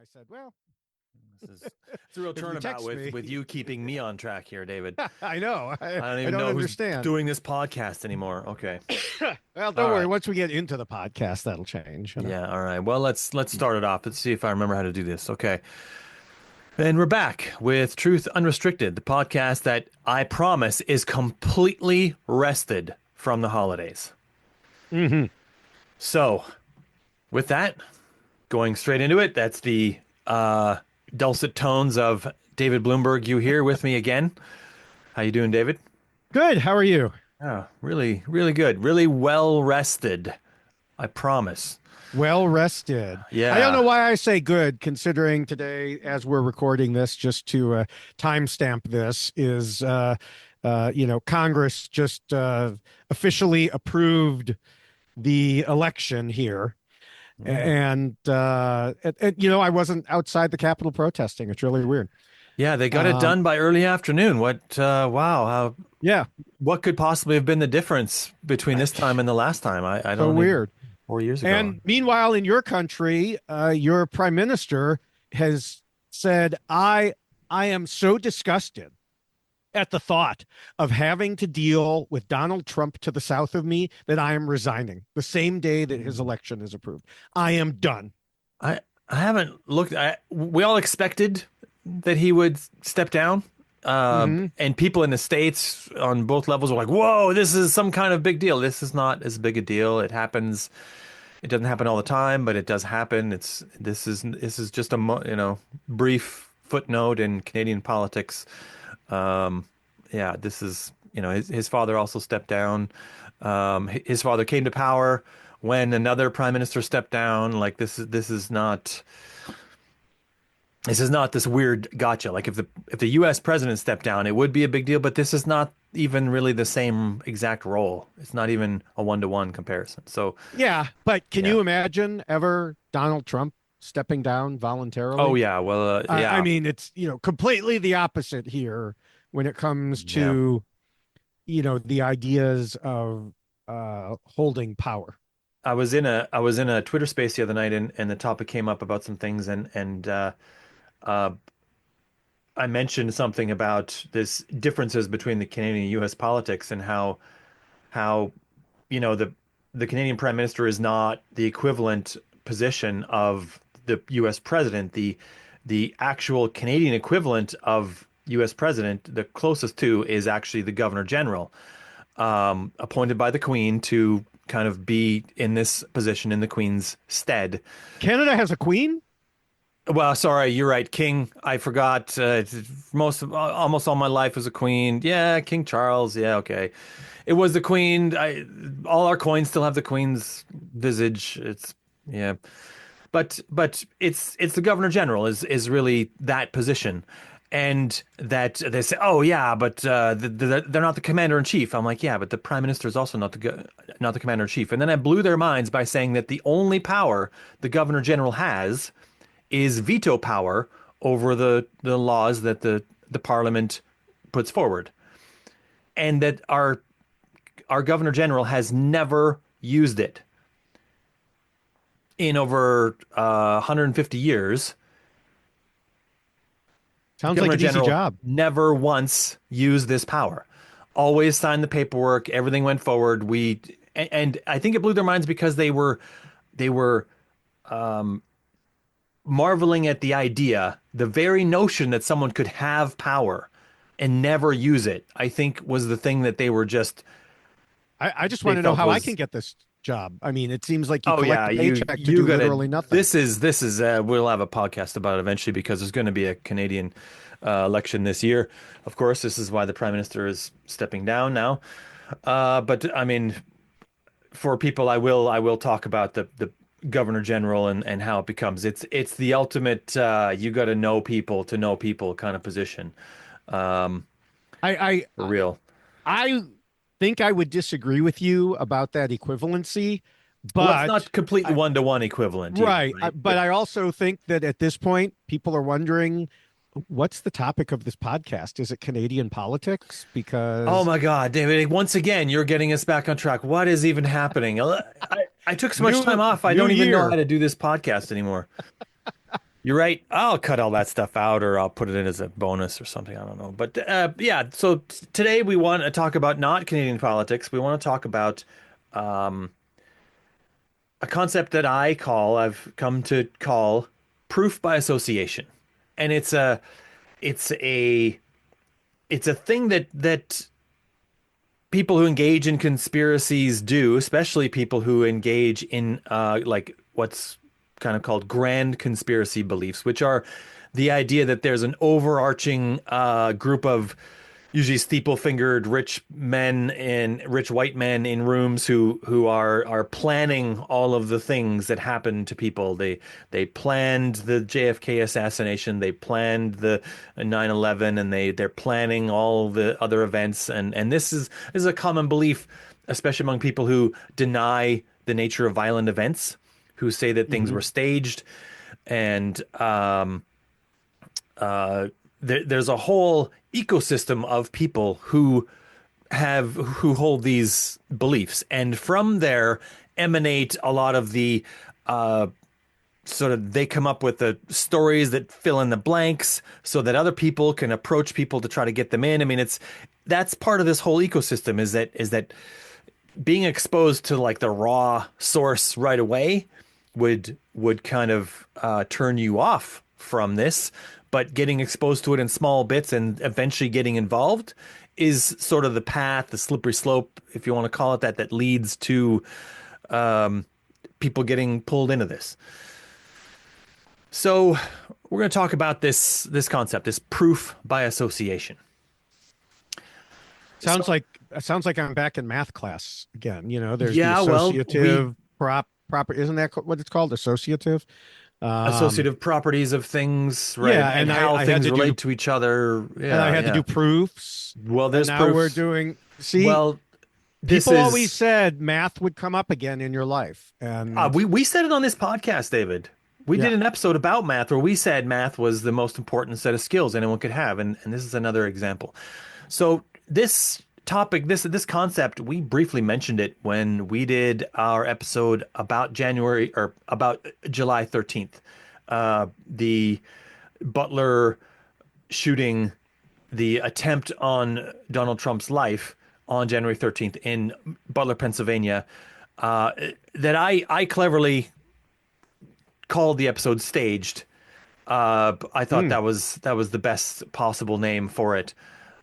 I said, well, It's a real if you turnabout text me. with you keeping me on track here, David. I know. I don't I even don't know who's understand. doing this podcast anymore. Okay. Well, don't All worry. right. Once we get into the podcast, that'll change. Yeah, all right. Well, let's start it off. Let's see if I remember how to do this. Okay. And we're back with Truth Unrestricted, the podcast that I promise is completely rested from the holidays. Hmm. So, with that, going straight into it, that's the dulcet tones of David Bloomberg. You here with me again? How you doing, David? Good. How are you? Oh, really, really good. Really well rested. I promise. Well rested. I don't know Yeah. why I say good, considering today, as we're recording this, just to timestamp this, is Congress just officially approved the election here. Yeah. And I wasn't outside the Capitol protesting. It's really weird. Yeah, they got it Um, done by early afternoon. Wow, yeah, what could possibly have been the difference between this time and the last time? I so don't even, weird. 4 years ago. And meanwhile, in your country, your prime minister has said, I am so disgusted at the thought of having to deal with Donald Trump to the south of me that I am resigning the same day that his election is approved. I am done. I I haven't looked. We all expected that he would step down. Hmm. And people in the States on both levels were like, whoa, this is some kind of big deal. This is not as big a deal. It happens. It doesn't happen all the time, but it does happen. This is just a brief footnote in Canadian politics. Um, yeah, this is his father also stepped down. His father came to power when another prime minister stepped down. Like this is not this weird gotcha. Like if the U.S. president stepped down, it would be a big deal. But this is not even really the same exact role. It's not even a one-to-one comparison. So Yeah, but can yeah. you imagine ever Donald Trump stepping down Oh voluntarily? yeah. Well, I yeah. mean, it's, completely the opposite here when it comes Yeah. to, the ideas of holding power. I was in a Twitter space the other night, and the topic came up about some things, uh, I mentioned something about this differences between the Canadian and U.S. politics and how the Canadian Prime Minister is not the equivalent position of the U.S. President. The actual Canadian equivalent of U.S. President, the closest to, is actually the Governor General, appointed by the Queen to kind of be in this position in the Queen's stead. Canada has a queen? Well, sorry, you're right, King. I forgot. Almost all my life was a Queen. Yeah, King Charles. Yeah, okay. It was the Queen. All our coins still have the Queen's visage. It's yeah, but it's the Governor General is really that position, and that they say, oh yeah, but they're not the Commander in Chief. I'm like, yeah, but the Prime Minister is also not the Commander in Chief. And then I blew their minds by saying that the only power the Governor General has is veto power over the laws that the Parliament puts forward, and that our Governor General has never used it in over 150 years. Sounds like Governor an easy General job. never once used this power. Always signed the paperwork. Everything went forward. And I think it blew their minds because they were marveling at the idea, the very notion that someone could have power and never use it. I think was the thing that they were just I just they want to know felt how I can was. get this job. I mean, it seems like you Oh collect yeah, a you paycheck to you do gotta. literally nothing. This is. We'll have a podcast about it eventually because there's going to be a Canadian election this year. Of course, this is why the prime minister is stepping down now. But I mean, for people, I will talk about the governor general and how it becomes. It's the ultimate. You got to know people kind of position. Um, I for real. I think I would disagree with you about that equivalency, Well, it's but not completely I, one-to-one equivalent either, right. right? But I also think that at this point, people are wondering what's the topic of this podcast? Is it Canadian politics? Oh Because my God, David, once again, you're getting us back on track. What is even happening? I took so much time off. I new don't even know how year. to do this podcast anymore. You're right. I'll cut all that stuff out, or I'll put it in as a bonus or something. I don't know. But yeah, so today we want to talk about not Canadian politics. We want to talk about um, a concept that I've come to call proof by association. And it's a it's a thing that people who engage in conspiracies do, especially people who engage in like what's kind of called grand conspiracy beliefs, which are the idea that there's an overarching group of usually steeple-fingered rich white men in rooms who are planning all of the things that happen to people. They planned the JFK assassination, they planned the 9/11, and they're planning all the other events. And this is a common belief, especially among people who deny the nature of violent events, who say that things Hmm. were staged. And uh, there's a whole ecosystem of people who hold these beliefs, and from there emanate a lot of the uh, sort of they come up with the stories that fill in the blanks so that other people can approach people to try to get them in. I mean, that's part of this whole ecosystem is that being exposed to like the raw source right away would kind of turn you off from this, but getting exposed to it in small bits and eventually getting involved is sort of the path, the slippery slope, if you want to call it that, that leads to people getting pulled into this. So we're going to talk about this concept, this proof by association. Sounds So like sounds like I'm back in math class again. There's the yeah, well, we associative proper. Isn't that what it's called? Associative. Um, associative properties of things, right? yeah, And how I had things to do relate to each other. and I Yeah, had to yeah. do proofs, Well, and there's now we're proofs. doing. See, Well, this people always is said math would come up again in your life, and we said it on this podcast, David. We did yeah. an episode about math where we said math was the most important set of skills anyone could have, and this is another example. So this topic, this concept, we briefly mentioned it when we did our episode about January or about July 13th, the Butler shooting, the attempt on Donald Trump's life on January 13th in Butler, Pennsylvania, uh, that I cleverly called the episode staged. I thought Hmm. that was the best possible name for it.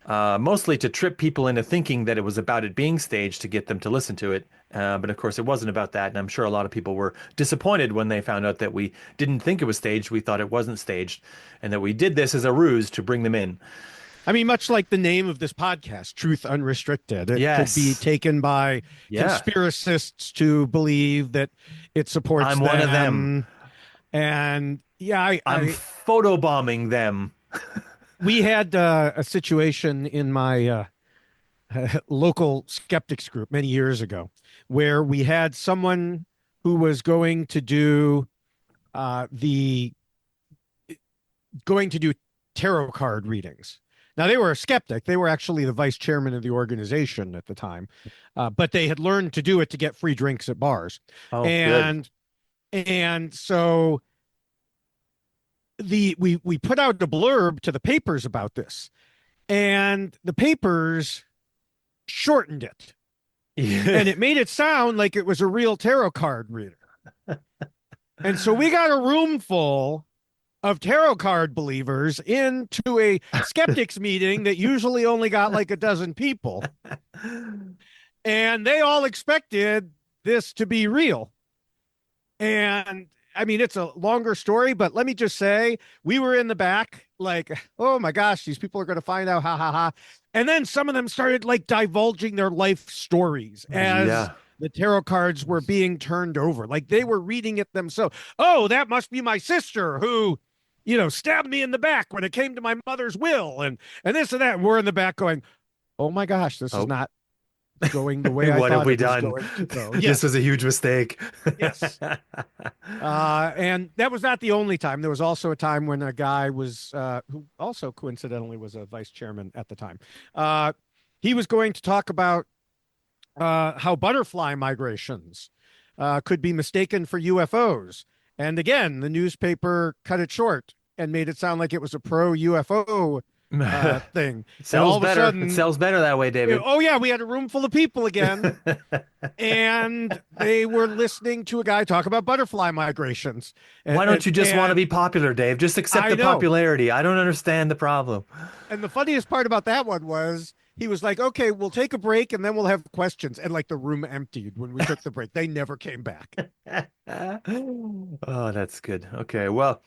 Mostly to trip people into thinking that it was about it being staged to get them to listen to it. But of course, it wasn't about that. And I'm sure a lot of people were disappointed when they found out that we didn't think it was staged. We thought it wasn't staged and that we did this as a ruse to bring them in. I mean, much like the name of this podcast, Truth Unrestricted, it could be Yes. taken by Yeah. conspiracists to believe that it supports I'm one of them. them. And yeah, I'm photobombing them. we had a situation in my local skeptics group many years ago where we had someone who was the going to do tarot card readings. Now they were a skeptic. They were actually the vice chairman of the organization at the time, but they had learned to do it to get free drinks at bars, Oh, good. and so we put out a blurb to the papers about this, and the papers shortened it, Yeah. and it made it sound like it was a real tarot card reader. And so we got a room full of tarot card believers into a skeptics meeting that usually only got like a dozen people. And they all expected this to be real. And I mean, it's a longer story, but let me just say, we were in the back, like, oh my gosh, these people are going to find out, ha ha ha. And then some of them started like divulging their life stories as Yeah. the tarot cards were being turned over. Like they were reading it themselves. Oh, that must be my sister who, stabbed me in the back when it came to my mother's will, and this and that. And we're in the back going, oh my gosh, this is Oh, not going the way I what have thought we it was done? going to go. This was Yes. a huge mistake. Yes. And that was not the only time. There was also a time when a guy was, who also coincidentally was a vice chairman at the time. Uh, he was going to talk about how butterfly migrations could be mistaken for UFOs. And again, the newspaper cut it short and made it sound like it was a pro UFO thing. It And all sells of a better. It sudden, sells better that way, David. oh yeah, we had a room full of people again, and they were listening to a guy talk about butterfly migrations. Why don't you just want to And be popular, Dave? Just accept I the know. popularity. I don't understand the problem. And the funniest part about that one was he was like, okay, we'll take a break and then we'll have questions. And like the room emptied when we took the break. They never came back. Oh, that's good. Okay, well,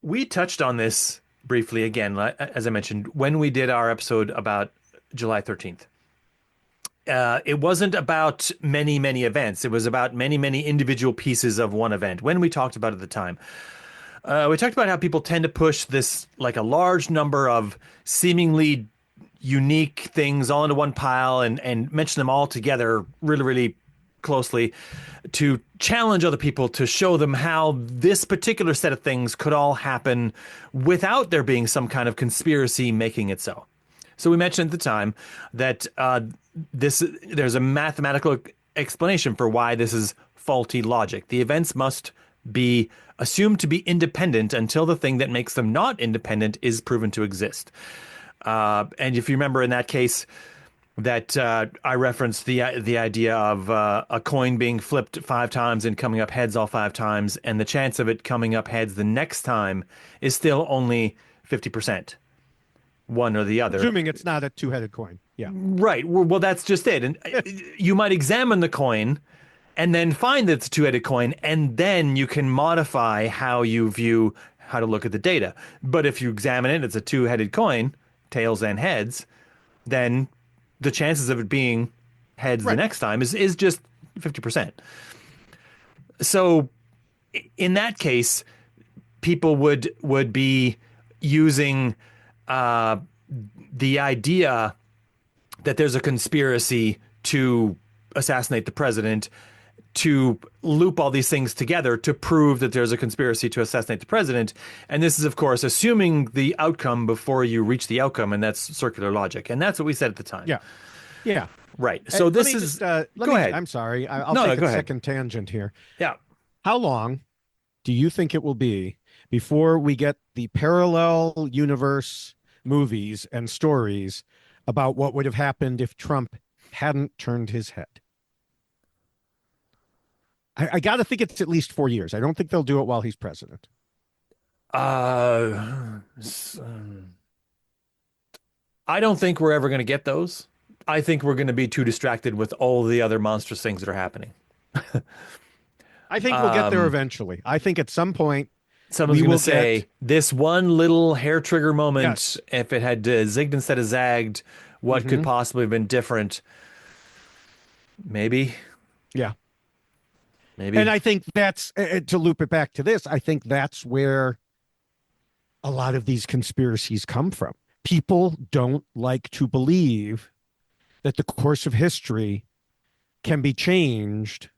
we touched on this briefly again, as I mentioned, when we did our episode about July 13th. It wasn't about many, many events. It was about many, many individual pieces of one event when we talked about it at the time. We talked about how people tend to push this, like a large number of seemingly unique things all into one pile and mention them all together really, really closely to challenge other people, to show them how this particular set of things could all happen without there being some kind of conspiracy making it so. So we mentioned at the time that there's a mathematical explanation for why this is faulty logic. The events must be assumed to be independent until the thing that makes them not independent is proven to exist. And if you remember in that case, that I referenced the idea of a coin being flipped 5 times and coming up heads all 5 times, and the chance of it coming up heads the next time is still only 50%, one or the other. Assuming it's not a two-headed coin. Yeah. Right. Well, that's just it. And you might examine the coin and then find that it's a two-headed coin, and then you can modify how you view how to look at the data. But if you examine it, it's a two-headed coin, tails and heads, then the chances of it being heads the next time is just 50%. So in that case, people would be using the idea that there's a conspiracy to assassinate the president to loop all these things together to prove that there's a conspiracy to assassinate the president. And this is, of course, assuming the outcome before you reach the outcome, and that's circular logic. And that's what we said at the time. Yeah. Yeah. Right. So this is... Go ahead. I'm sorry. I'll take a second tangent here. Yeah. How long do you think it will be before we get the parallel universe movies and stories about what would have happened if Trump hadn't turned his head? I got to think it's at least 4 years. I don't think they'll do it while he's president. I don't think we're ever going to get those. I think we're going to be too distracted with all the other monstrous things that are happening. I think we'll get there eventually. I think at some point someone's going to say this one little hair trigger moment, if it had zigged instead of zagged, what could possibly have been different? Maybe. Yeah. Maybe. And I think that's, to loop it back to this, I think that's where a lot of these conspiracies come from. People don't like to believe that the course of history can be changed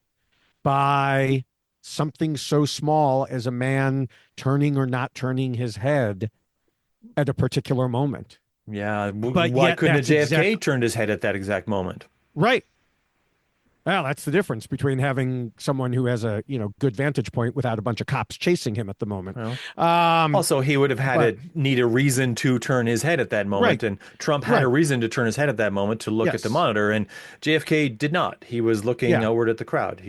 by something so small as a man turning or not turning his head at a particular moment. Yeah. But why couldn't a JFK turned his head at that exact moment? Right. Well, that's the difference between having someone who has a good vantage point without a bunch of cops chasing him at the moment. Well, also, he would have had to need a reason to turn his head at that moment, and Trump had a reason to turn his head at that moment to look at the monitor, and JFK did not. He was looking outward at the crowd.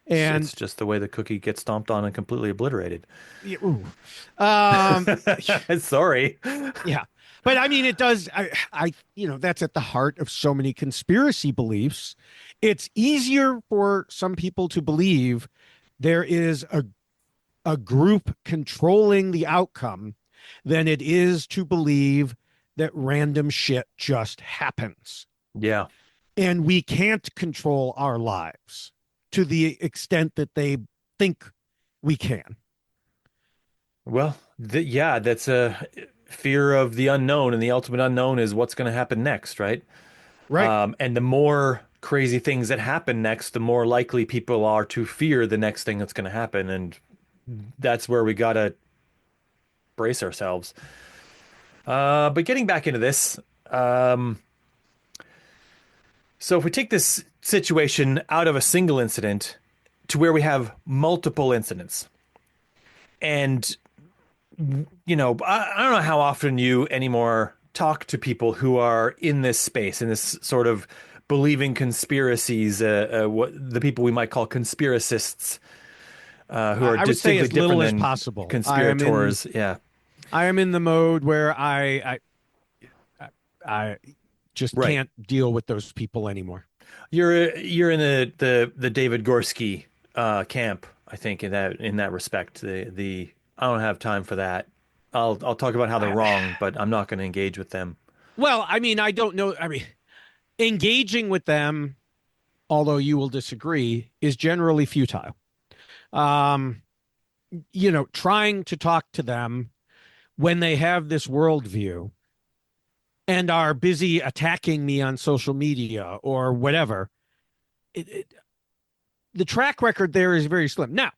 And it's just the way the cookie gets stomped on and completely obliterated. Sorry. Yeah. But I mean, it does. That's at the heart of so many conspiracy beliefs. It's easier for some people to believe there is a group controlling the outcome than it is to believe that random shit just happens. Yeah. And we can't control our lives to the extent that they think we can. Well, that's a fear of the unknown, and the ultimate unknown is what's going to happen next, right? Right. And the more crazy things that happen next, the more likely people are to fear the next thing that's going to happen, and that's where we got to brace ourselves. But getting back into this, so if we take this situation out of a single incident to where we have multiple incidents. And, I don't know how often you anymore talk to people who are in this space, in this sort of believing conspiracies, what the people we might call conspiracists, who are I would say distinctly as different little as than possible. conspirators. Yeah, I am in the mode where I just right. can't deal with those people anymore. You're in the David Gorski camp, I think, in that respect. The I don't have time for that. I'll talk about how they're I, wrong, but I'm not going to engage with them. well, I mean, I don't know. I mean, engaging with them, although you will disagree, is generally futile. Um, trying to talk to them when they have this worldview and are busy attacking me on social media or whatever, the track record there is very slim. Now,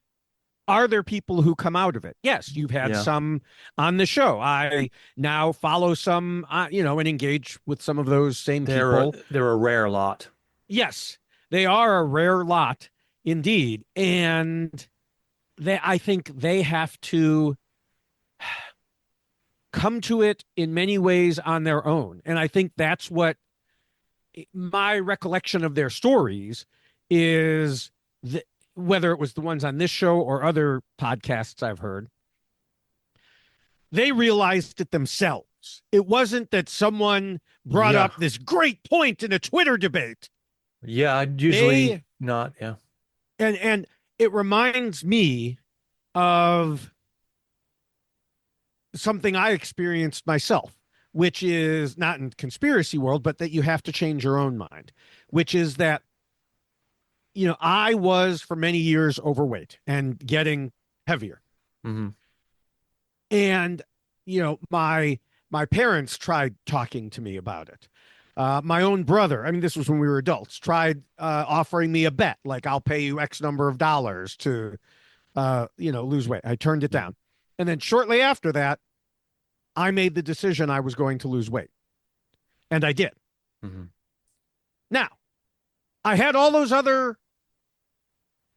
are there people who come out of it? Yes, you've had Yeah, some on the show. I now follow some, and engage with some of those same people. they're a rare lot. Yes, they are a rare lot indeed. And I think they have to come to it in many ways on their own. And I think that's what my recollection of their stories is, that whether it was the ones on this show or other podcasts I've heard, they realized it themselves. It wasn't that someone brought Yeah, up this great point in a Twitter debate. yeah. Usually They not. Yeah. and it reminds me of something I experienced myself, which is not in conspiracy world, but that you have to change your own mind, which is that, I was for many years overweight and getting heavier. Hmm. And, my parents tried talking to me about it. My own brother, I mean, this was when we were adults, tried offering me a bet, like I'll pay you X number of dollars to, lose weight. I turned it down. And then shortly after that, I made the decision I was going to lose weight. And I did. Hmm. Now, I had all those other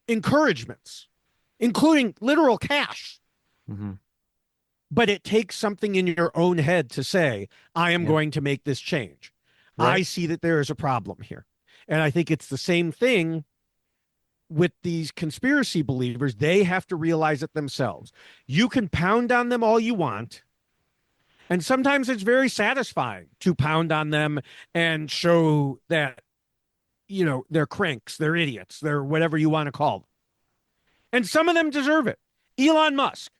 encouragements, including literal cash. Hmm. But it takes something in your own head to say, I am Yeah. going to make this change. I Right. see that there is a problem here. And I think it's the same thing with these conspiracy believers. They have to realize it themselves. You can pound on them all you want. And sometimes it's very satisfying to pound on them and show that, they're cranks, they're idiots, they're whatever you want to call them. And some of them deserve it. Elon Musk,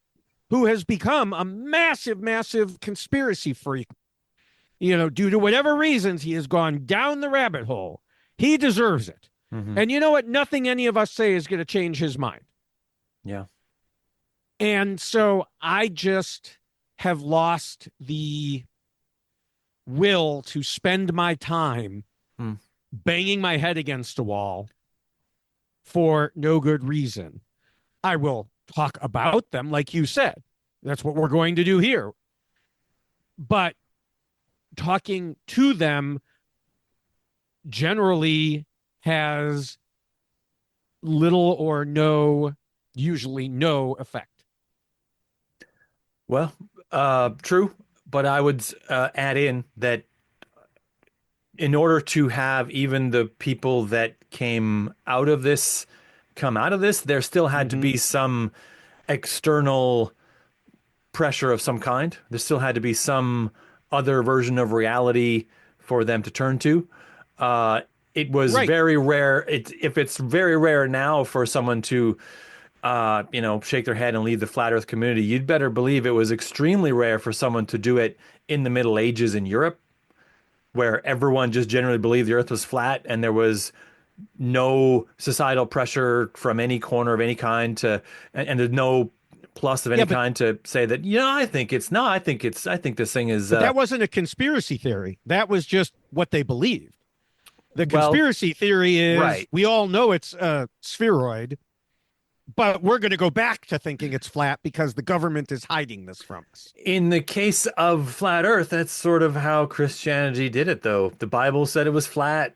who has become a massive, massive conspiracy freak, due to whatever reasons he has gone down the rabbit hole, he deserves it. Hmm. And you know what? Nothing any of us say is going to change his mind. Yeah. And so I just have lost the will to spend my time Hmm. banging my head against a wall for no good reason. I will talk about them, like you said. That's what we're going to do here. But talking to them generally has little or no, usually no effect. Well, true, but I would add in that in order to have even the people that came out of this come out of this, there still had to Mm-hmm. be some external pressure of some kind. There still had to be some other version of reality for them to turn to. It was Right. very rare. If it's very rare now for someone to, shake their head and leave the flat Earth community, you'd better believe it was extremely rare for someone to do it in the Middle Ages in Europe, where everyone just generally believed the Earth was flat and there was no societal pressure from any corner of any kind and there's no plus of Yeah, any but kind to say that, I think it's no, I think this thing is, that wasn't a conspiracy theory. That was just what they believed. The well, conspiracy theory is right. we all know it's a spheroid, but we're going to go back to thinking it's flat because the government is hiding this from us. In the case of flat Earth, that's sort of how Christianity did it, though. The Bible said it was flat.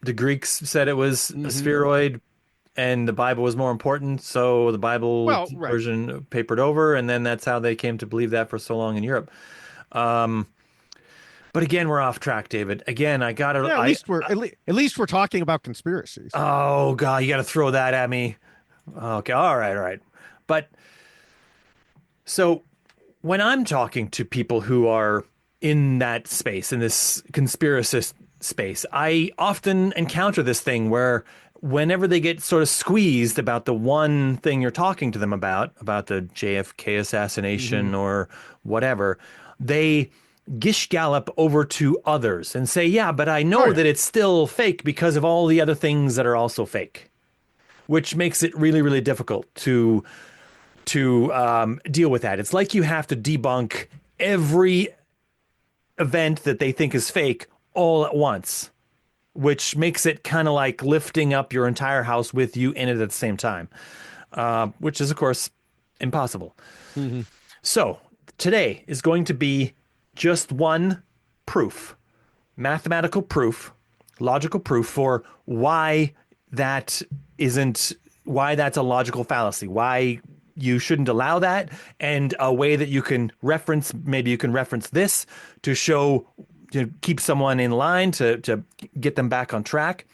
The Greeks said it was a Mm-hmm. spheroid. and the Bible was more important, so the Bible Well, right. version papered over, and then that's how they came to believe that for so long in Europe. Um, but again, we're off track, David. Again, I gotta, Yeah, at least we're talking about conspiracies. oh God, you gotta throw that at me. Okay, all right. But so when I'm talking to people who are in that space, in this conspiracist space, I often encounter this thing where whenever they get sort of squeezed about the one thing you're talking to them about the JFK Hmm. assassination or whatever, they gish gallop over to others and say, yeah, but I Oh know yeah. that it's still fake because of all the other things that are also fake, which makes it really, really difficult to deal with that. It's like you have to debunk every event that they think is fake all at once, which makes it kind of like lifting up your entire house with you in it at the same time, which is, of course, impossible. Hmm. So today is going to be just one proof, mathematical proof, logical proof for that isn't, why that's a logical fallacy, why you shouldn't allow that, and a way that you can reference, maybe you can reference this to show, to keep someone in line, to get them back on track.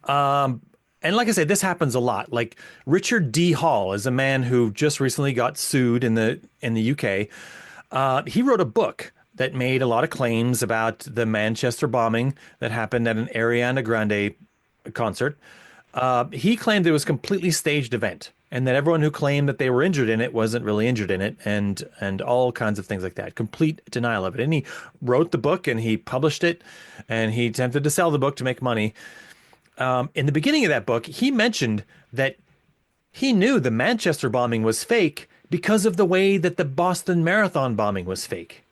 And like I said, this happens a lot. Like Richard D. Hall is a man who just recently got sued in the UK. He wrote a book that made a lot of claims about the Manchester bombing that happened at an Ariana Grande concert. He claimed it was a completely staged event, and that everyone who claimed that they were injured in it wasn't really injured in it, and all kinds of things like that. Complete denial of it. And he wrote the book and he published it, and he attempted to sell the book to make money. In the beginning of that book, he mentioned that he knew the Manchester bombing was fake because of the way that the Boston Marathon bombing was fake.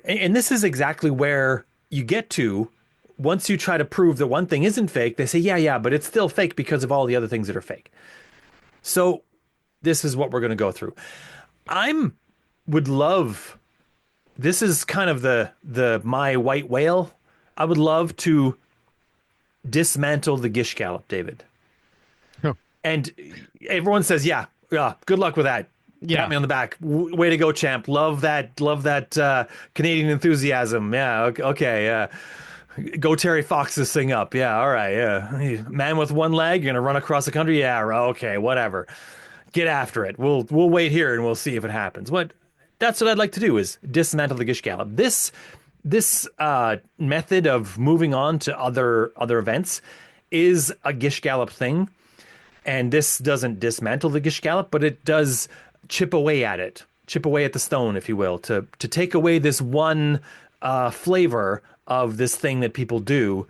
And this is exactly where you get to once you try to prove that one thing isn't fake. They say, yeah, but it's still fake because of all the other things that are fake. So this is what we're going to go through. I'm would love, this is kind of the my white whale. I would love to dismantle the Gish gallop, David. And everyone says, yeah, good luck with that. Pat Yeah. me on the back. Way to go, champ. Love that Canadian enthusiasm. Yeah, okay, yeah. Go Terry Fox this thing up. Yeah, all right, yeah. Man with one leg, you're gonna run across the country. Yeah, okay, whatever. Get after it. We'll wait here and we'll see if it happens. That's what I'd like to do, is dismantle the Gish gallop. This method of moving on to other events is a Gish gallop thing. And this doesn't dismantle the Gish gallop, but it does chip away at it, chip away at the stone, if you will, to take away this one flavor of this thing that people do,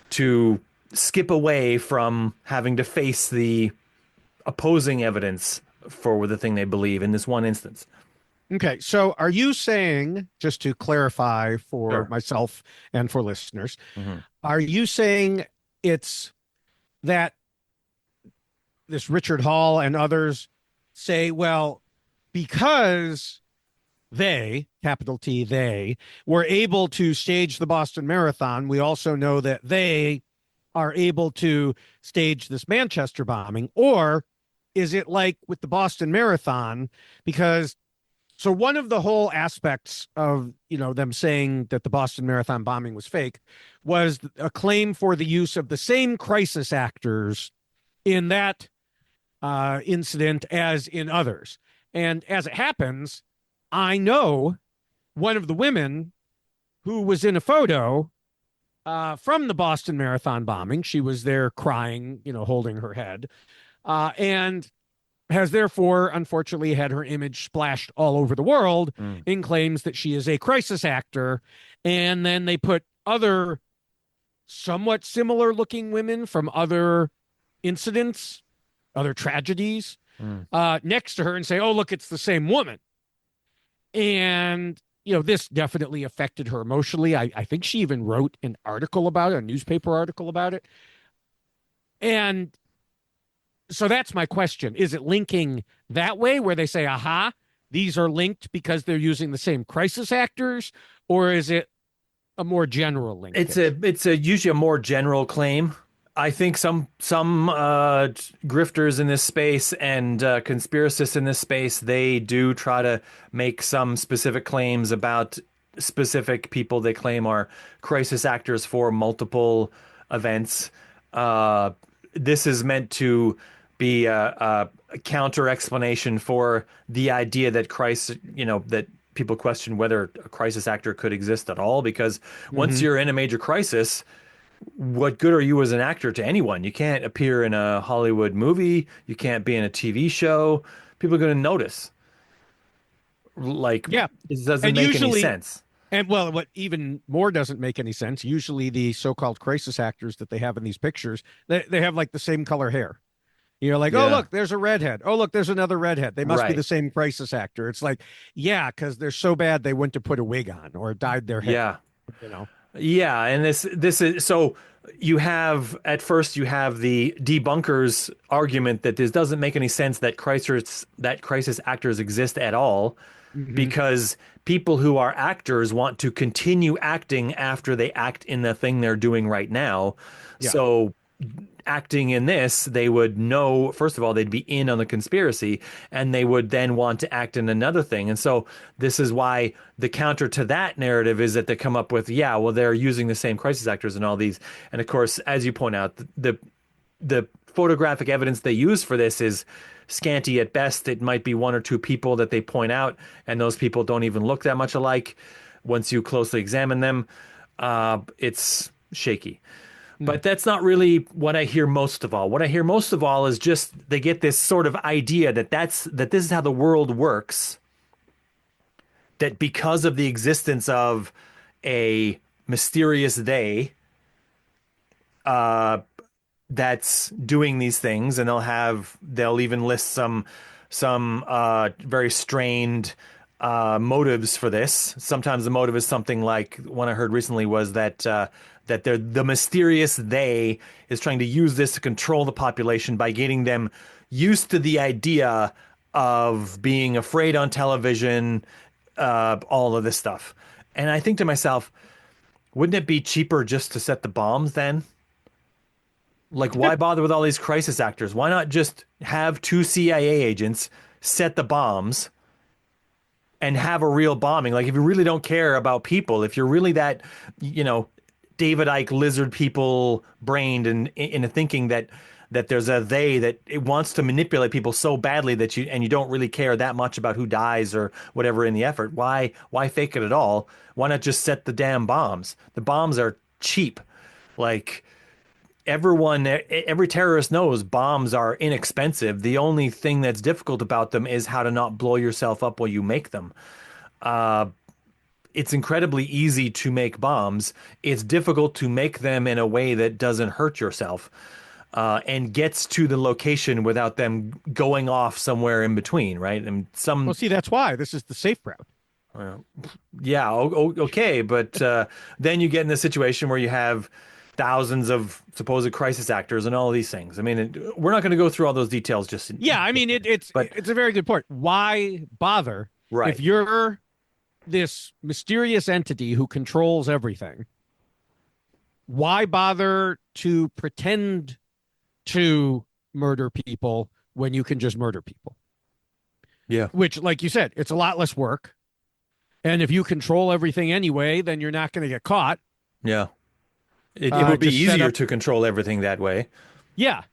to skip away from having to face the opposing evidence for the thing they believe in this one instance. Okay. So are you saying, just to clarify for Sure. myself and for listeners, Hmm. are you saying it's that this Richard Hall and others say, well, because they, capital T, they were able to stage the Boston Marathon, we also know that they are able to stage this Manchester bombing? Or is it like with the Boston Marathon? Because so one of the whole aspects of, them saying that the Boston Marathon bombing was fake was a claim for the use of the same crisis actors in that incident as in others. And as it happens, I know one of the women who was in a photo from the Boston Marathon bombing. She was there crying, holding her head, and has therefore, unfortunately, had her image splashed all over the world Mm. in claims that she is a crisis actor. And then they put other somewhat similar looking women from other incidents, other tragedies, Mm. next to her and say, oh, look, it's the same woman. And, this definitely affected her emotionally. I think she even wrote an article about it, a newspaper article about it. And so that's my question. Is it linking that way where they say, aha, these are linked because they're using the same crisis actors? Or is it a more general It's linkage? a usually a more general claim. I think some grifters in this space and conspiracists in this space, they do try to make some specific claims about specific people they claim are crisis actors for multiple events. Uh, this is meant to be a counter explanation for the idea that that people question whether a crisis actor could exist at all, because once Hmm. you're in a major crisis, what good are you as an actor to anyone? You can't appear in a Hollywood movie. You can't be in a TV show. People are going to notice. Like, Yeah. it doesn't And make any usually, sense. and well, what even more doesn't make any sense, usually the so-called crisis actors that they have in these pictures, they have like the same color hair. You're like, oh, Yeah. look, there's a redhead. Oh, look, there's another redhead. They must be the Right. same crisis actor. It's like, yeah, because they're so bad they went to put a wig on or dyed their hair, Yeah. you know? Yeah. And this is so you have at first you have the debunkers argument that this doesn't make any sense that crisis actors exist at all, Hmm. because people who are actors want to continue acting after they act in the thing they're doing right now. Yeah. So acting in this, they would know, first of all, they'd be in on the conspiracy, and they would then want to act in another thing. And so this is why the counter to that narrative is that they come up with, yeah, well, they're using the same crisis actors and all these. And of course, as you point out, the photographic evidence they use for this is scanty at best. It might be one or two people that they point out, and those people don't even look that much alike once you closely examine them. It's shaky. Mm. But that's not really what I hear most of all. What I hear most of all is just they get this sort of idea that that this is how the world works. That because of the existence of a mysterious they, that's doing these things, and they'll even list some very strained motives for this. Sometimes the motive is something like one I heard recently was that the mysterious they is trying to use this to control the population by getting them used to the idea of being afraid on television, all of this stuff. And I think to myself, wouldn't it be cheaper just to set the bombs then? Like, why bother with all these crisis actors? Why not just have two CIA agents set the bombs and have a real bombing? Like, if you really don't care about people, if you're really that, you know, David Icke lizard people brained and in a thinking that there's a they that it wants to manipulate people so badly that you don't really care that much about who dies or whatever in the effort. Why fake it at all? Why not just set the damn bombs? The bombs are cheap. Like, every terrorist knows bombs are inexpensive. The only thing that's difficult about them is how to not blow yourself up while you make them. It's incredibly easy to make bombs. It's difficult to make them in a way that doesn't hurt yourself, and gets to the location without them going off somewhere in between, right? And Well, see, that's why this is the safe route. yeah, okay, but then you get in the situation where you have thousands of supposed crisis actors and all of these things. I mean, we're not going to go through all those details Yeah, I mean, but it's a very good point. Why bother if right. you're this mysterious entity who controls everything? Why bother to pretend to murder people when you can just murder people? Yeah. Which, like you said, it's a lot less work. And if you control everything anyway, then you're not going to get caught. Yeah. It would be Just set easier up. to control everything that way. Yeah.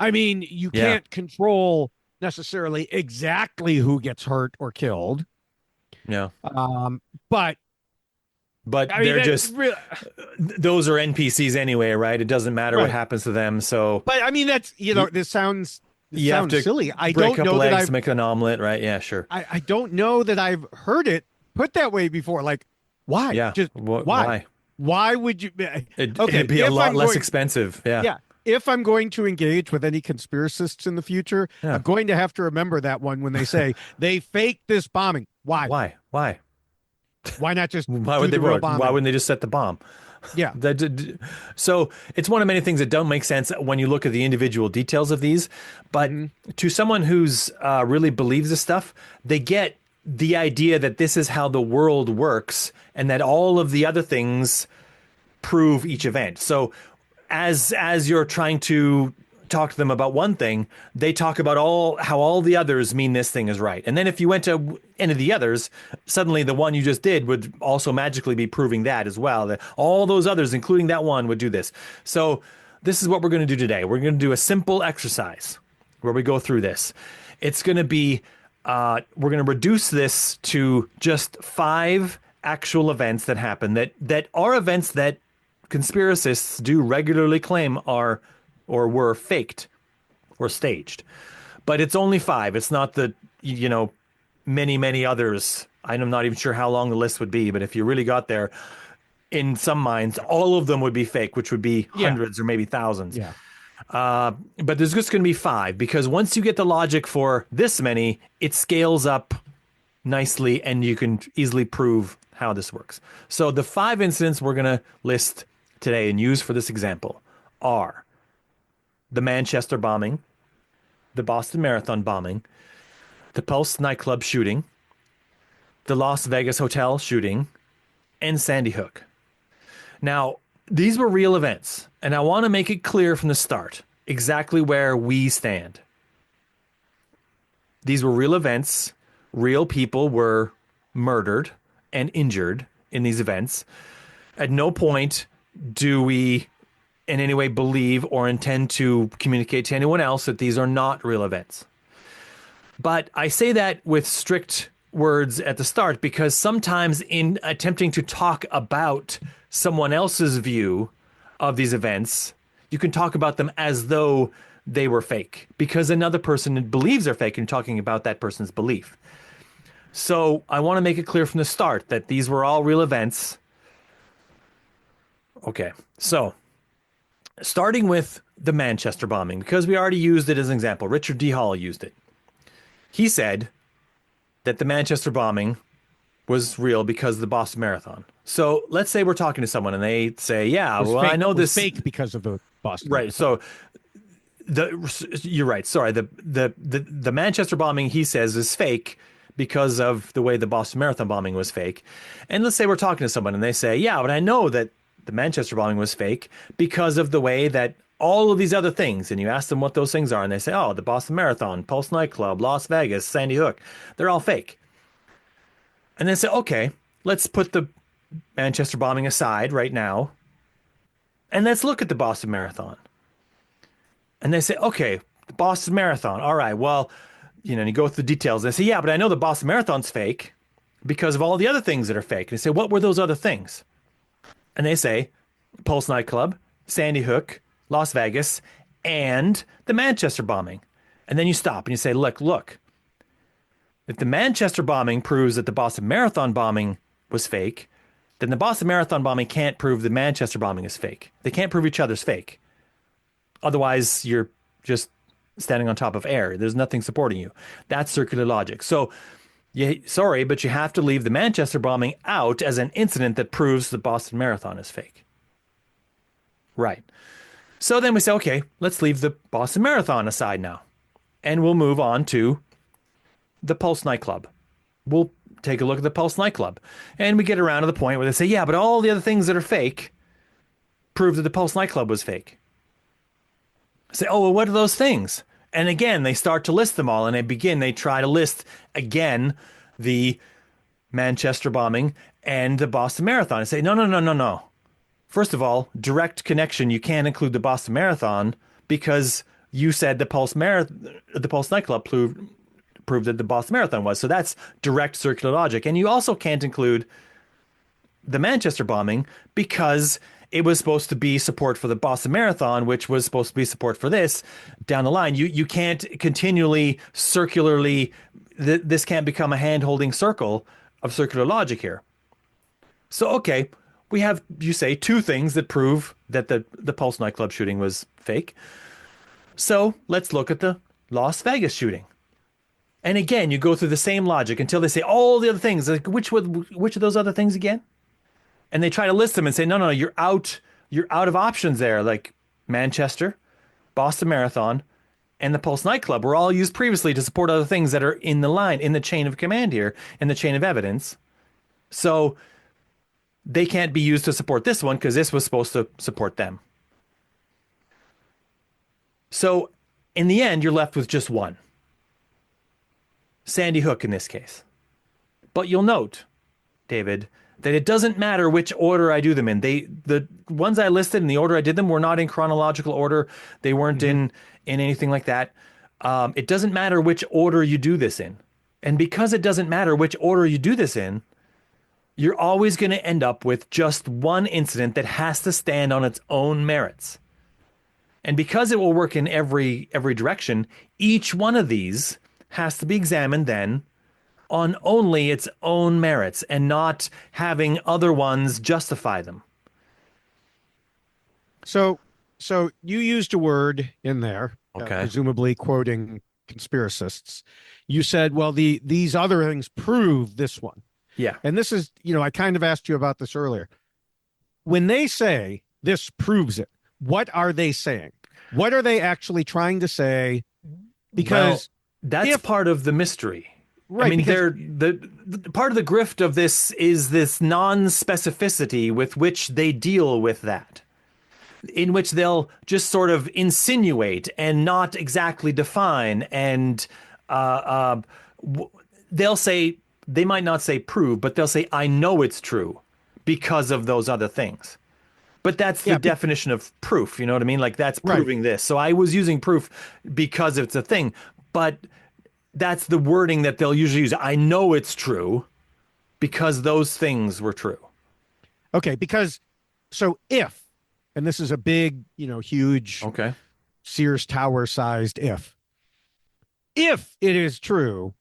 I mean, you Yeah. can't control necessarily exactly who gets hurt or killed. Yeah. But But I mean, they're just those are NPCs anyway, right? It doesn't matter what right. happens to them. So But I mean, that's, you, this you have sounds to silly. I break don't up know that legs to make an omelet, right? Yeah, sure. I don't know that I've heard it put that way before. Like, why? Yeah. Just why? Why? Why would you? It'd Okay, be a lot less expensive. Yeah. yeah, if I'm going to engage with any conspiracists in the future, Yeah. I'm going to have to remember that one when they say they faked this bombing. Why? Why? Why? Why not just Why do would they the real work? Why bombing? wouldn't they just set the bomb? Yeah. So it's one of many things that don't make sense when you look at the individual details of these. But to someone who's really believes this stuff, they get the idea that this is how the world works and that all of the other things prove each event. So as you're trying to talk to them about one thing, they talk about how all the others mean this thing is right. And then if you went to any of the others, suddenly the one you just did would also magically be proving that as well. That all those others, including that one, would do this. So this is what we're going to do today. We're going to do a simple exercise where we go through this. It's going to be, we're going to reduce this to just 5 actual events that happen that are events that conspiracists do regularly claim are or were faked or staged. But it's only 5. It's not the, many, many others. I'm not even sure how long the list would be, but if you really got there, in some minds, all of them would be fake, which would be hundreds or maybe thousands. Yeah. But there's just going to be 5, because once you get the logic for this many, it scales up nicely and you can easily prove how this works. So the 5 incidents we're going to list today and use for this example are the Manchester bombing, the Boston Marathon bombing, the Pulse nightclub shooting, the Las Vegas hotel shooting, and Sandy Hook. Now, these were real events, and I want to make it clear from the start exactly where we stand. These were real events. Real people were murdered and injured in these events. At no point do we in any way believe or intend to communicate to anyone else that these are not real events. But I say that with strict words at the start because sometimes in attempting to talk about someone else's view of these events, you can talk about them as though they were fake because another person believes they're fake and you're talking about that person's belief. So I want to make it clear from the start that these were all real events. Okay, so starting with the Manchester bombing, because we already used it as an example. Richard D. Hall used it. He said that the Manchester bombing was real because of the Boston Marathon. So let's say we're talking to someone and they say, yeah, well, fake, I know this fake because of the Boston right. Marathon. So you're right. Sorry. The Manchester bombing, he says, is fake because of the way the Boston Marathon bombing was fake. And let's say we're talking to someone and they say, yeah, but I know that the Manchester bombing was fake because of the way that all of these other things, and you ask them what those things are, and they say, oh, the Boston Marathon, Pulse nightclub, Las Vegas, Sandy Hook, they're all fake. And they say, okay, let's put the Manchester bombing aside right now, and let's look at the Boston Marathon. And they say, okay, the Boston Marathon, all right, well, and you go through the details. They say, yeah, but I know the Boston Marathon's fake because of all the other things that are fake. And they say, what were those other things? And they say, Pulse nightclub, Sandy Hook, Las Vegas, and the Manchester bombing. And then you stop and you say, look, if the Manchester bombing proves that the Boston Marathon bombing was fake, then the Boston Marathon bombing can't prove the Manchester bombing is fake. They can't prove each other's fake. Otherwise, you're just standing on top of air. There's nothing supporting you. That's circular logic. So, sorry, but you have to leave the Manchester bombing out as an incident that proves the Boston Marathon is fake. Right. So then we say, okay, let's leave the Boston Marathon aside now. And we'll move on to the Pulse nightclub. We'll take a look at the Pulse nightclub. And we get around to the point where they say, yeah, but all the other things that are fake prove that the Pulse nightclub was fake. I say, oh, well, what are those things? And again, they start to list them all. And they try to list again the Manchester bombing and the Boston Marathon. I say, no. First of all, direct connection. You can't include the Boston Marathon because you said the Pulse nightclub proved that the Boston Marathon was. So that's direct circular logic. And you also can't include the Manchester bombing because it was supposed to be support for the Boston Marathon, which was supposed to be support for this down the line. You can't continually circularly, this can't become a hand-holding circle of circular logic here. So, okay, we have, you say, 2 things that prove that the Pulse nightclub shooting was fake. So let's look at the Las Vegas shooting. And again, you go through the same logic until they say all the other things. Like, which of those other things again? And they try to list them and say, no, you're out of options there. Like Manchester, Boston Marathon, and the Pulse nightclub were all used previously to support other things that are in the chain of command here, in the chain of evidence. So they can't be used to support this one because this was supposed to support them. So in the end, you're left with just one, Sandy Hook in this case. But you'll note, David, that it doesn't matter which order I do them in. The ones I listed in the order I did them were not in chronological order. They weren't Mhm. in anything like that. It doesn't matter which order you do this in. And because it doesn't matter which order you do this in, you're always going to end up with just one incident that has to stand on its own merits. And because it will work in every direction, each one of these has to be examined then on only its own merits and not having other ones justify them. So, so you used a word in there, Okay. presumably quoting conspiracists. You said, well, these other things prove this one. Yeah. And this is, I kind of asked you about this earlier. When they say this proves it, what are they saying? What are they actually trying to say? Well, Because that's if, part of the mystery. I right, mean, because, the part of the grift of this is this non-specificity with which they deal with that, in which they'll just sort of insinuate and not exactly define, and they'll say, they might not say prove, but they'll say, I know it's true because of those other things. But that's the yeah, definition of proof. You know what I mean? Like that's right. proving this. So I was using proof because it's a thing, but that's the wording that they'll usually use. I know it's true because those things were true. Okay, because so if, and this is a big, huge Okay. Sears Tower sized if it is true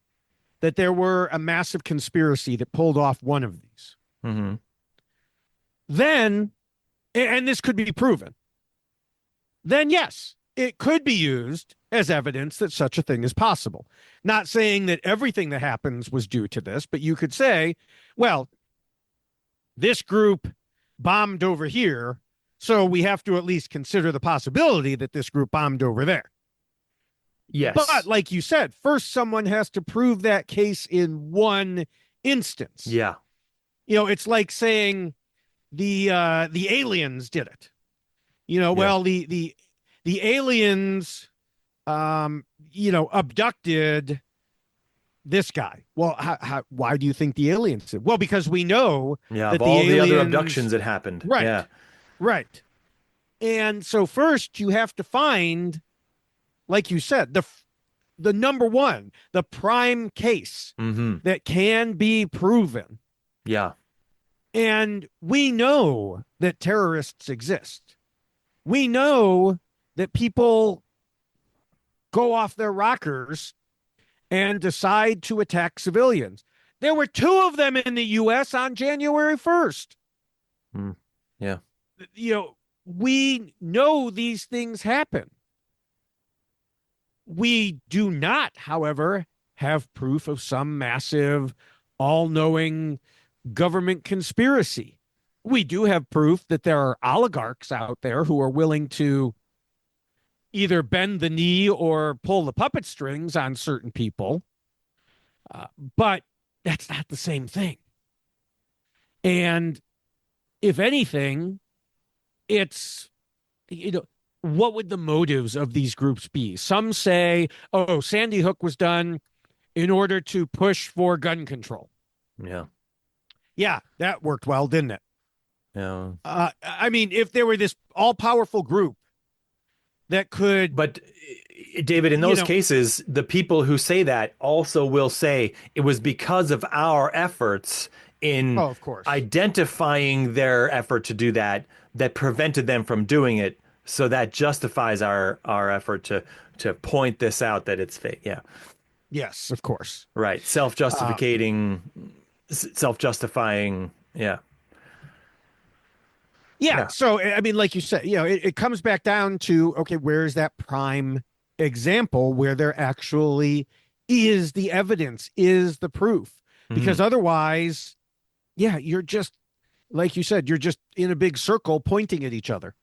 that there were a massive conspiracy that pulled off one of these, Mm-hmm. then, and this could be proven, then yes, it could be used as evidence that such a thing is possible. Not saying that everything that happens was due to this, but you could say, well, this group bombed over here, so we have to at least consider the possibility that this group bombed over there. But Yes. like you said, first someone has to prove that case in one instance. Yeah. It's like saying the aliens did it. Yeah. Well, the aliens abducted this guy. Well, why do you think the aliens did? Well, because we know Yeah. Of that the all the other aliens, abductions that happened. Yeah. right, right. And so first you have to find, like you said, the number one, the prime case Mm-hmm. that can be proven. Yeah. And we know that terrorists exist. We know that people go off their rockers and decide to attack civilians. There were two of them in the US on January 1st. Mm. Yeah. We know these things happen. We do not, however, have proof of some massive, all knowing government conspiracy. We do have proof that there are oligarchs out there who are willing to either bend the knee or pull the puppet strings on certain people. But that's not the same thing. And if anything, it's, what would the motives of these groups be? Some say, oh, Sandy Hook was done in order to push for gun control. Yeah. Yeah, that worked well, didn't it? Yeah. I mean, if there were this all powerful group that could, But David, in you those know, cases, the people who say that also will say it was because of our efforts in oh, of course. identifying their effort to do that that prevented them from doing it. So that justifies our effort to point this out that it's fake. Yeah. Yes, of course. Right. Uh, Self-justificating, self-justifying. Yeah. yeah. Yeah. So, I mean, like you said, it comes back down to, okay, where's that prime example where there actually is the evidence, is the proof? Mhm. Because otherwise, yeah, you're just, like you said, you're just in a big circle pointing at each other.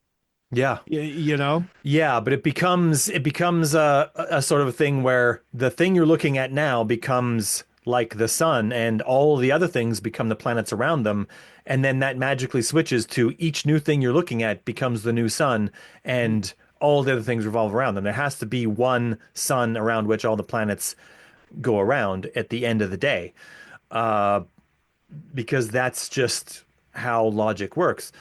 Yeah. You know? Yeah, but it becomes a sort of a thing where the thing you're looking at now becomes like the sun, and all the other things become the planets around them, and then that magically switches to each new thing you're looking at becomes the new sun, and all the other things revolve around them. There has to be one sun around which all the planets go around at the end of the day, uh, because that's just how logic works.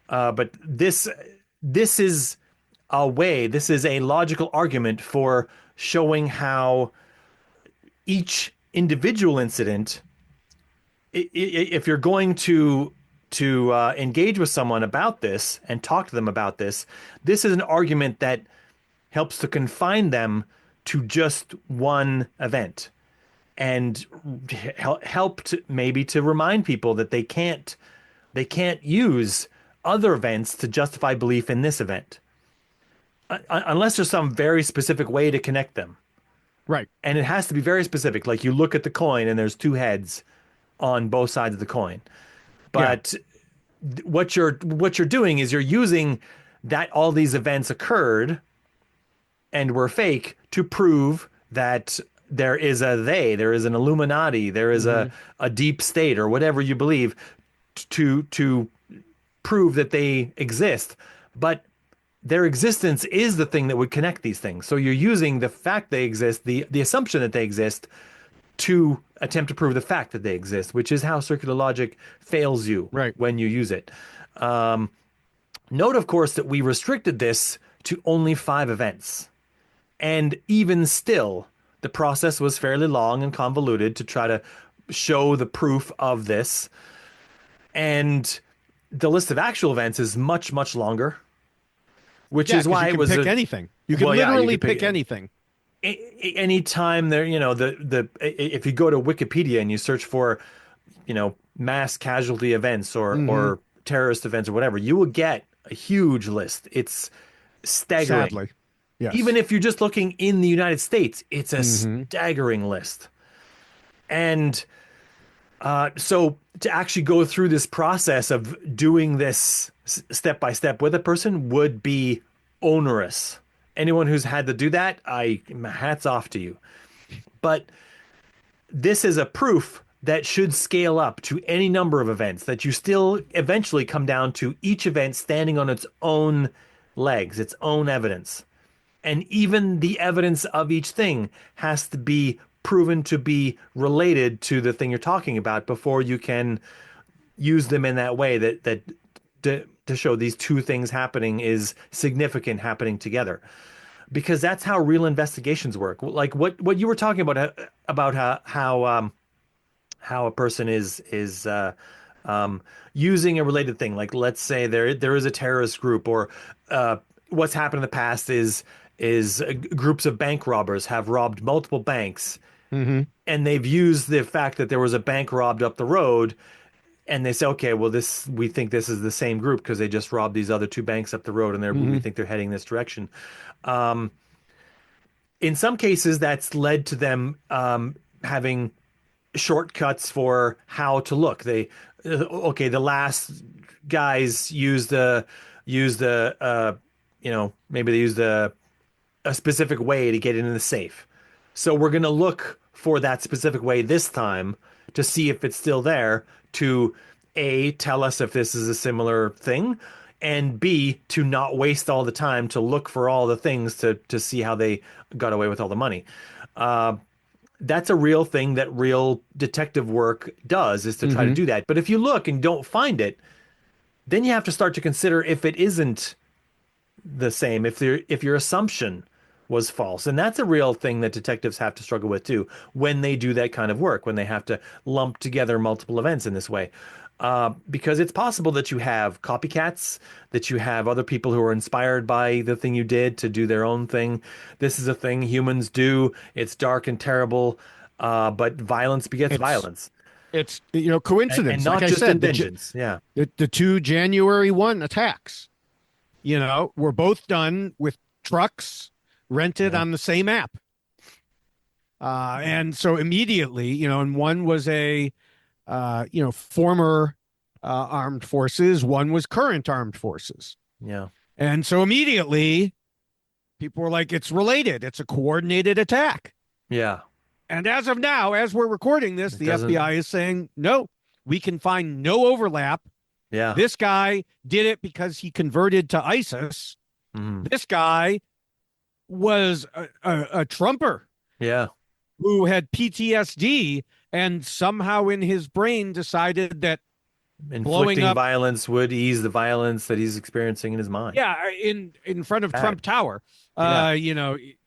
But this is this is a logical argument for showing how each individual incident, if you're going to engage with someone about this and talk to them about this, this is an argument that helps to confine them to just one event, and help to, maybe to remind people that they can't use other events to justify belief in this event, unless there's some very specific way to connect them. Right. And it has to be very specific. Like you look at the coin and there's two heads on both sides of the coin. Yeah. But what you're doing is you're using that all these events occurred and were fake to prove that there is there is an Illuminati, there is a deep state, or whatever you believe, to prove that they exist. But their existence is the thing that would connect these things. So you're using the fact they exist, the assumption that they exist, to attempt to prove the fact that they exist, which is how circular logic fails you when you use it. Note, of course, that we restricted this to only 5 events. And even still, the process was fairly long and convoluted to try to show the proof of this. And the list of actual events is much, much longer, which is why it was pick anything. You can literally pick anything. Anytime there, if you go to Wikipedia and you search for, mass casualty events or terrorist events or whatever, you will get a huge list. It's staggering. Sadly. Yes. Even if you're just looking in the United States, it's a staggering list. And so to actually go through this process of doing this step by step with a person would be onerous. Anyone who's had to do that, hats off to you. But this is a proof that should scale up to any number of events, that you still eventually come down to each event standing on its own legs, its own evidence. And even the evidence of each thing has to be proven to be related to the thing you're talking about before you can use them in that way, that to show these two things happening is significant happening together. Because that's how real investigations work. Like what you were talking about how a person is using a related thing. Like, let's say there is a terrorist group, or what's happened in the past is groups of bank robbers have robbed multiple banks, and they've used the fact that there was a bank robbed up the road, and they say, okay, well, we think this is the same group because they just robbed these other 2 banks up the road, and we think they're heading this direction. In some cases, that's led to them having shortcuts for how to look. The last guys used maybe they used a specific way to get into the safe. So we're going to look for that specific way this time to see if it's still there, to A, tell us if this is a similar thing, and B, to not waste all the time to look for all the things to see how they got away with all the money. That's a real thing that real detective work does, is to try to do that. But if you look and don't find it, then you have to start to consider if it isn't the same, if your assumption was false. And that's a real thing that detectives have to struggle with too, when they do that kind of work, when they have to lump together multiple events in this way. Because it's possible that you have copycats, that you have other people who are inspired by the thing you did to do their own thing. This is a thing humans do. It's dark and terrible, but violence begets violence. It's coincidence, and not like just I said, vengeance. The 2 January 1 attacks, were both done with trucks rented on the same app, and so immediately, and one was a former armed forces, one was current armed forces. Yeah. And so immediately people were like, it's related. It's a coordinated attack. Yeah. And as of now, as we're recording this, the FBI is saying, no, we can find no overlap. Yeah. This guy did it because he converted to ISIS. Mm. This guy was a Trumper Yeah. who had PTSD and somehow in his brain decided that blowing Inflicting up, violence would ease the violence that he's experiencing in his mind. yeah, in front of Bad. Trump Tower, Yeah.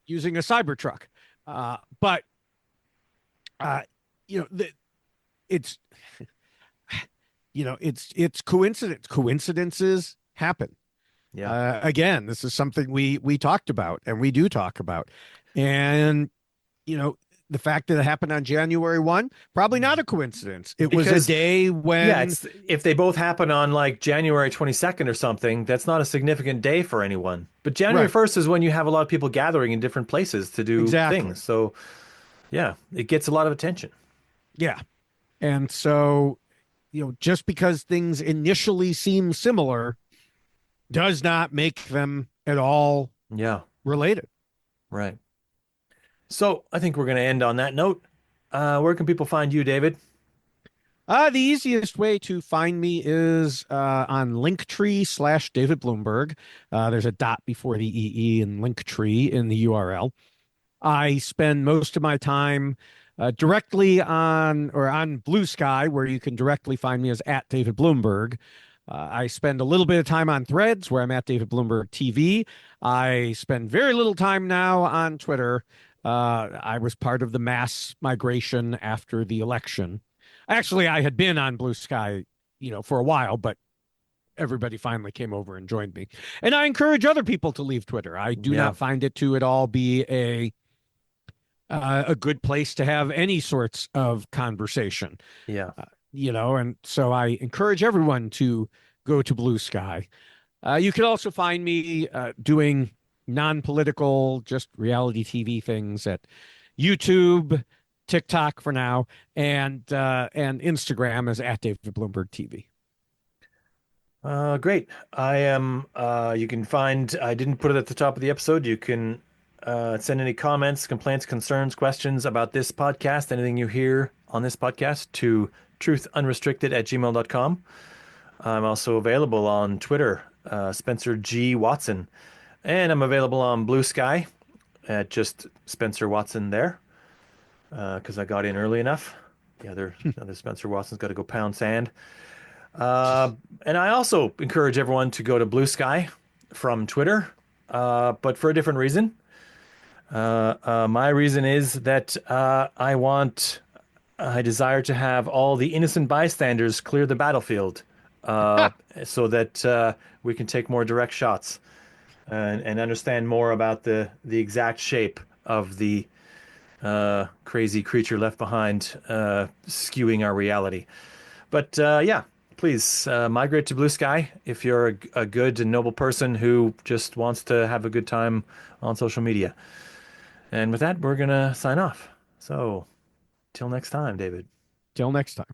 using a cyber truck. But uh, you know, it's it's coincidence. Coincidences happen. Yeah. Again, this is something we talked about and we do talk about, and you know the fact that it happened on January 1, probably not a coincidence. It was a Because day yeah, when it's if they both happen on like January 22nd or something, that's not a significant day for anyone. But January right, 1st is when you have a lot of people gathering in different places to do exactly, things. So yeah, it gets a lot of attention. yeah, and so just because things initially seem similar does not make them at all Yeah, related. right. So I think we're going to end on that note. Where can people find you, David? The easiest way to find me is on Linktree/David Bloomberg. There's a dot before the EE in Linktree in the URL. I spend most of my time directly on Blue Sky, where you can directly find me as at David Bloomberg. I spend a little bit of time on Threads, where I'm at David Bloomberg TV. I spend very little time now on Twitter. I was part of the mass migration after the election. Actually, I had been on Blue Sky, for a while, but everybody finally came over and joined me. And I encourage other people to leave Twitter. I do Yeah, not find it to at all be a good place to have any sorts of conversation. yeah. And so I encourage everyone to go to Blue Sky. You can also find me doing non-political, just reality TV things at YouTube, TikTok for now, and Instagram is at David Bloomberg TV. Great. I am, you can find, I didn't put it at the top of the episode. You can send any comments, complaints, concerns, questions about this podcast, anything you hear on this podcast to truthunrestricted@gmail.com. I'm also available on Twitter, Spencer G. Watson. And I'm available on Blue Sky at just Spencer Watson there because I got in early enough. The other Spencer Watson's got to go pound sand. And I also encourage everyone to go to Blue Sky from Twitter, but for a different reason. My reason is that I desire to have all the innocent bystanders clear the battlefield uh, so that we can take more direct shots and understand more about the exact shape of the crazy creature left behind skewing our reality. But yeah, please migrate to Blue Sky if you're a good and noble person who just wants to have a good time on social media. And with that, we're going to sign off. So, till next time, David. Till next time.